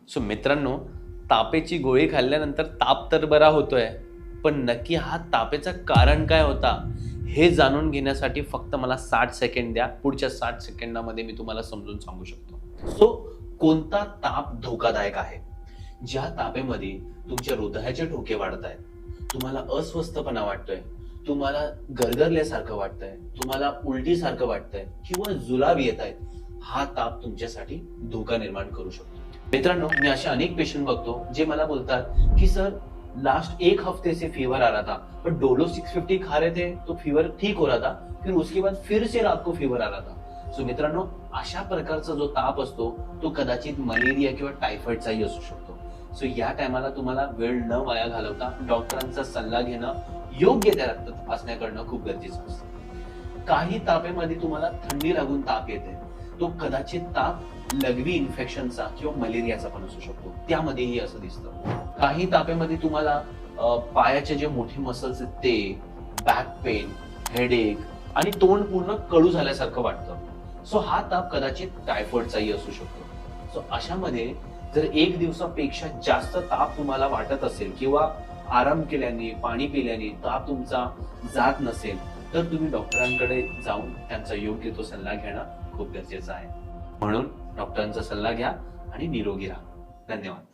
So मित्रांनो, तापेची गोळी खाल्ल्यानंतर ताप तर बरा होतोय, पण नक्की हा तापेचं कारण काय होता हे जाणून घेण्यासाठी फक्त मला 60 सेकंड द्या. पुढच्या 60 सेकंदामध्ये मी तुम्हाला समजून सांगू शकतो. सो कोणता ताप धोकादायक आहे? ज्या तापेमध्ये तुमच्या हृदयाचे ठोके वाढत आहेत, तुम्हाला अस्वस्थपणा वाटतोय, तुम्हाला गरगरल्यासारखं वाटतंय, तुम्हाला उलटीसारखं वाटतंय किंवा जुलाब येत आहेत, हा ताप तुमच्यासाठी धोका निर्माण करू शकतो. मित्रांनो, मी असे अनेक पेशंट बघतो जे मला बोलतात की सर, लास्ट एक हफ्ते से फीवर आ रहा था, पर डोलो 650 खा रहे थे तो फीवर ठीक हो रहा था, फिर उसके बाद फिर से रात को फीवर आ रहा था. सो मित्रांनो, अशा प्रकारचा जो ताप असतो तो कदाचित मलेरिया किंवा टायफॉइडचाही असू शकतो. सो या टायमाला तुम्हाला वेळ न वाया घालवता डॉक्टरांचा सल्ला घेणं, योग्य त्या रक्त तपासण्या करणं खूप गरजेचं असतं. काही तापेमध्ये तुम्हाला थंडी लागून ताप येते, तो कदाचित ताप लघवी इन्फेक्शनचा किंवा मलेरियाचा पण असू शकतो, त्यामध्येही असं दिसतं. काही तापेमध्ये तुम्हाला पायाचे जे मोठे मसल्स आहेत ते, बॅक पेन, हेडेक आणि तोंड पूर्ण कडू झाल्यासारखं वाटतं. सो हा ताप कदाचित टायफॉइडचाही असू शकतो. सो अशामध्ये जर एक दिवसापेक्षा जास्त ताप तुम्हाला वाटत असेल किंवा आराम केल्याने, पाणी पिल्याने ताप तुमचा जात नसेल, तर तुम्ही डॉक्टरांकडे जाऊन त्यांचा योग्य तो सल्ला घेणं खूप गरजेचं आहे. म्हणून डॉक्टरांचा सल्ला घ्या आणि निरोगी राहा. धन्यवाद.